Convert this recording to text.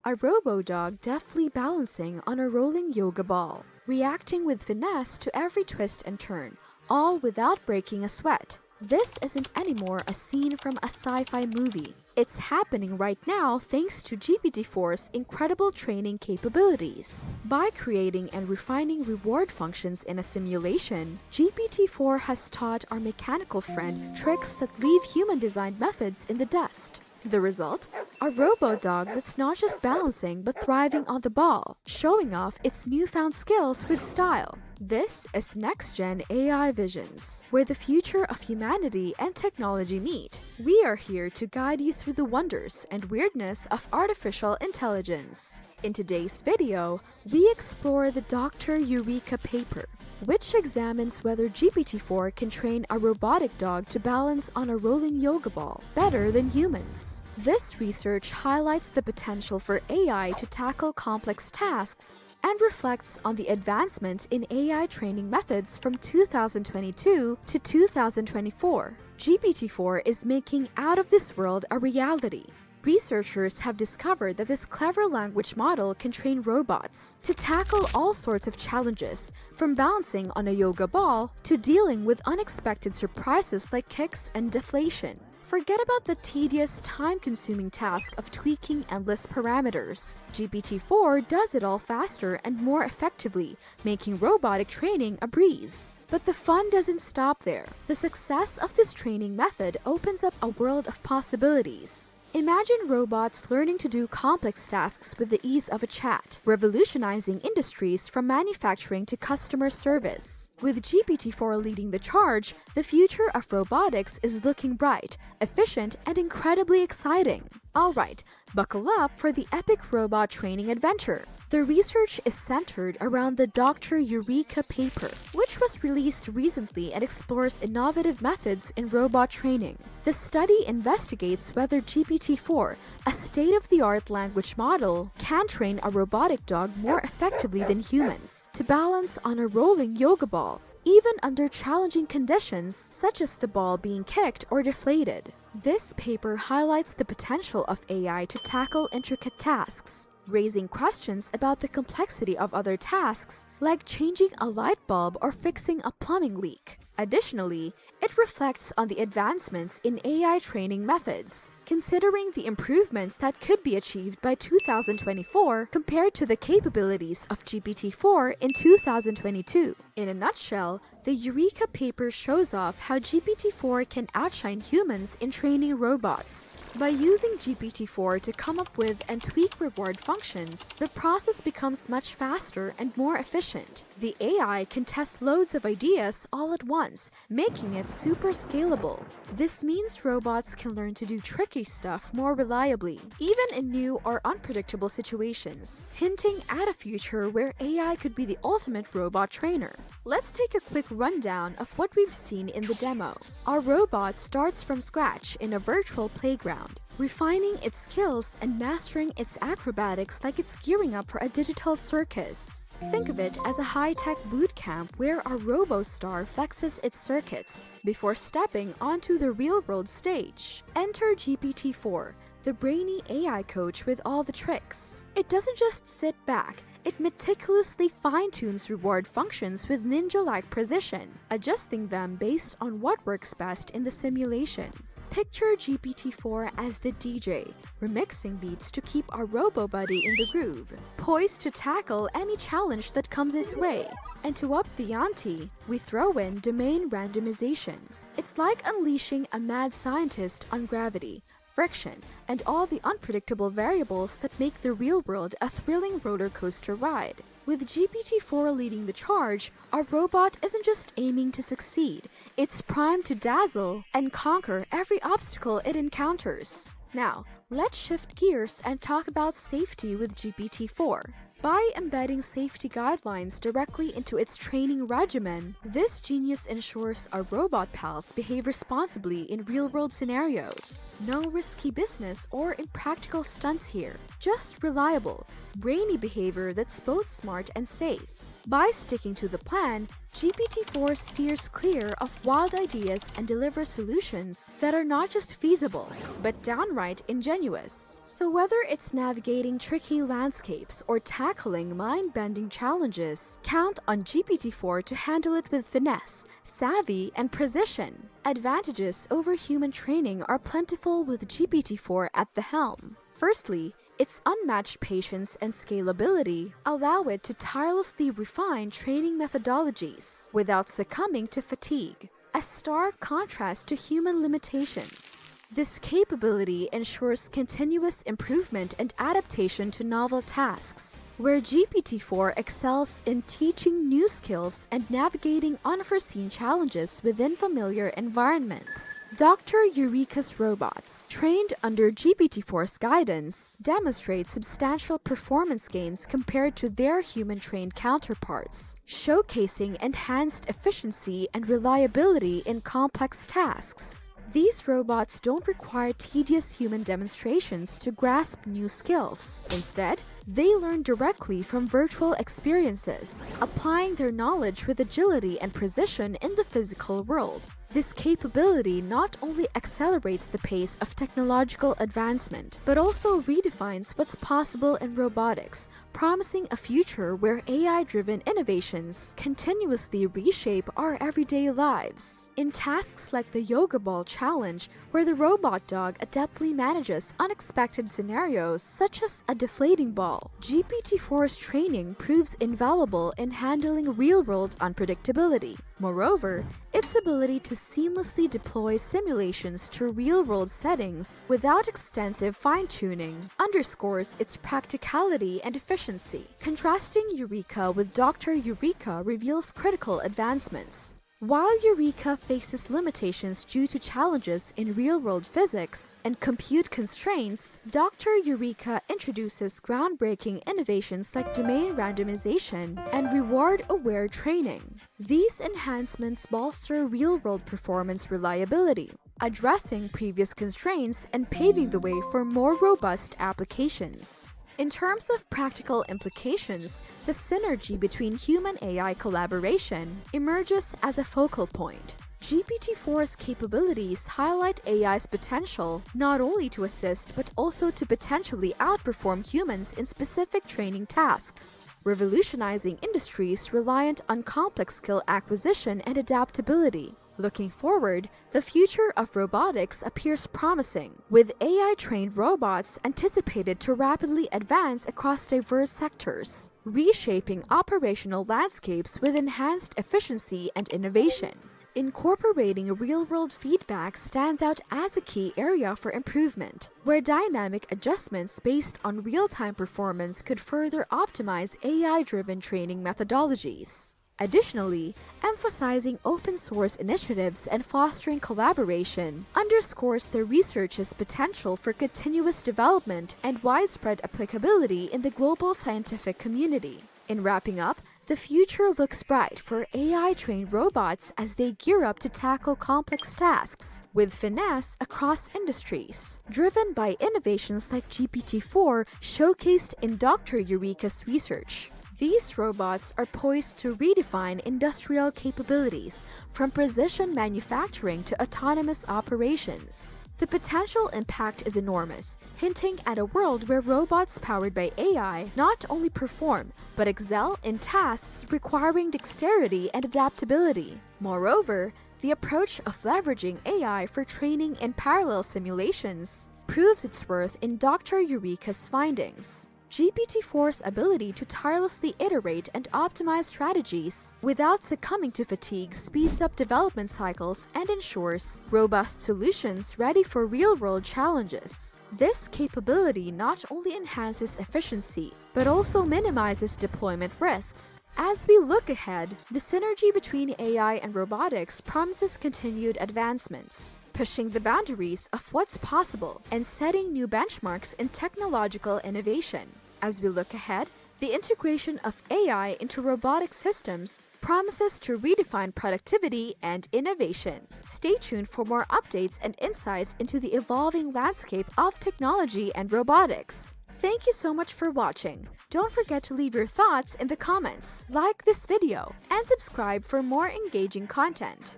A robo-dog deftly balancing on a rolling yoga ball, reacting with finesse to every twist and turn, all without breaking a sweat. This isn't anymore a scene from a sci-fi movie. It's happening right now thanks to GPT-4's incredible training capabilities. By creating and refining reward functions in a simulation, GPT-4 has taught our mechanical friend tricks that leave human-designed methods in the dust. The result? A robo-dog that's not just balancing but thriving on the ball, showing off its newfound skills with style. This is NextGen AI Visions, where the future of humanity and technology meet. We are here to guide you through the wonders and weirdness of artificial intelligence. In today's video, we explore the Dr Eureka paper, which examines whether GPT-4 can train a robotic dog to balance on a rolling yoga ball better than humans. This research highlights the potential for AI to tackle complex tasks and reflects on the advancement in AI training methods from 2022 to 2024. GPT-4 is making out of this world a reality. Researchers have discovered that this clever language model can train robots to tackle all sorts of challenges, from balancing on a yoga ball to dealing with unexpected surprises like kicks and deflation. Forget about the tedious, time-consuming task of tweaking endless parameters. GPT-4 does it all faster and more effectively, making robotic training a breeze. But the fun doesn't stop there. The success of this training method opens up a world of possibilities. Imagine robots learning to do complex tasks with the ease of a chat, revolutionizing industries from manufacturing to customer service. With GPT-4 leading the charge, the future of robotics is looking bright, efficient, and incredibly exciting. Alright, buckle up for the epic robot training adventure. The research is centered around the Dr Eureka paper, which was released recently and explores innovative methods in robot training. The study investigates whether GPT-4, a state-of-the-art language model, can train a robotic dog more effectively than humans to balance on a rolling yoga ball, even under challenging conditions such as the ball being kicked or deflated. This paper highlights the potential of AI to tackle intricate tasks, raising questions about the complexity of other tasks, like changing a light bulb or fixing a plumbing leak. Additionally, it reflects on the advancements in AI training methods, considering the improvements that could be achieved by 2024 compared to the capabilities of GPT-4 in 2022. In a nutshell, the Eureka paper shows off how GPT-4 can outshine humans in training robots. By using GPT-4 to come up with and tweak reward functions, the process becomes much faster and more efficient. The AI can test loads of ideas all at once, making it super scalable. This means robots can learn to do tricky stuff more reliably, even in new or unpredictable situations, hinting at a future where AI could be the ultimate robot trainer. Let's take a quick rundown of what we've seen in the demo. Our robot starts from scratch in a virtual playground, refining its skills and mastering its acrobatics like it's gearing up for a digital circus. Think of it as a high-tech boot camp where our robo-star flexes its circuits before stepping onto the real-world stage. Enter GPT-4, the brainy AI coach with all the tricks. It doesn't just sit back, it meticulously fine-tunes reward functions with ninja-like precision, adjusting them based on what works best in the simulation. Picture GPT-4 as the DJ, remixing beats to keep our robo-buddy in the groove, poised to tackle any challenge that comes his way. And to up the ante, we throw in domain randomization. It's like unleashing a mad scientist on gravity, friction, and all the unpredictable variables that make the real world a thrilling roller coaster ride. With GPT-4 leading the charge, our robot isn't just aiming to succeed, it's primed to dazzle and conquer every obstacle it encounters. Now, let's shift gears and talk about safety with GPT-4. By embedding safety guidelines directly into its training regimen, this genius ensures our robot pals behave responsibly in real-world scenarios. No risky business or impractical stunts here, just reliable, brainy behavior that's both smart and safe. By sticking to the plan, GPT-4 steers clear of wild ideas and delivers solutions that are not just feasible, but downright ingenious. So whether it's navigating tricky landscapes or tackling mind-bending challenges, count on GPT-4 to handle it with finesse, savvy, and precision. Advantages over human training are plentiful with GPT-4 at the helm. Firstly, its unmatched patience and scalability allow it to tirelessly refine training methodologies without succumbing to fatigue, a stark contrast to human limitations. This capability ensures continuous improvement and adaptation to novel tasks, where GPT-4 excels in teaching new skills and navigating unforeseen challenges within familiar environments. Dr. Eureka's robots, trained under GPT-4's guidance, demonstrate substantial performance gains compared to their human-trained counterparts, showcasing enhanced efficiency and reliability in complex tasks. These robots don't require tedious human demonstrations to grasp new skills. Instead, they learn directly from virtual experiences, applying their knowledge with agility and precision in the physical world. This capability not only accelerates the pace of technological advancement, but also redefines what's possible in robotics, promising a future where AI-driven innovations continuously reshape our everyday lives. In tasks like the Yoga Ball challenge, where the robot dog adeptly manages unexpected scenarios such as a deflating ball, GPT-4's training proves invaluable in handling real-world unpredictability. Moreover, its ability to seamlessly deploy simulations to real-world settings without extensive fine-tuning underscores its practicality and efficiency. Contrasting Eureka with Dr. Eureka reveals critical advancements. While Eureka faces limitations due to challenges in real-world physics and compute constraints, Dr. Eureka introduces groundbreaking innovations like domain randomization and reward-aware training. These enhancements bolster real-world performance reliability, addressing previous constraints and paving the way for more robust applications. In terms of practical implications, the synergy between human-AI collaboration emerges as a focal point. GPT-4's capabilities highlight AI's potential not only to assist but also to potentially outperform humans in specific training tasks, revolutionizing industries reliant on complex skill acquisition and adaptability. Looking forward, the future of robotics appears promising, with AI-trained robots anticipated to rapidly advance across diverse sectors, reshaping operational landscapes with enhanced efficiency and innovation. Incorporating real-world feedback stands out as a key area for improvement, where dynamic adjustments based on real-time performance could further optimize AI-driven training methodologies. Additionally, emphasizing open-source initiatives and fostering collaboration underscores the research's potential for continuous development and widespread applicability in the global scientific community. In wrapping up, the future looks bright for AI-trained robots as they gear up to tackle complex tasks with finesse across industries, driven by innovations like GPT-4 showcased in Dr. Eureka's research. These robots are poised to redefine industrial capabilities, from precision manufacturing to autonomous operations. The potential impact is enormous, hinting at a world where robots powered by AI not only perform, but excel in tasks requiring dexterity and adaptability. Moreover, the approach of leveraging AI for training in parallel simulations proves its worth in Dr. Eureka's findings. GPT-4's ability to tirelessly iterate and optimize strategies without succumbing to fatigue speeds up development cycles and ensures robust solutions ready for real-world challenges. This capability not only enhances efficiency, but also minimizes deployment risks. As we look ahead, the synergy between AI and robotics promises continued advancements, pushing the boundaries of what's possible and setting new benchmarks in technological innovation. As we look ahead, the integration of AI into robotic systems promises to redefine productivity and innovation. Stay tuned for more updates and insights into the evolving landscape of technology and robotics. Thank you so much for watching. Don't forget to leave your thoughts in the comments, like this video, and subscribe for more engaging content.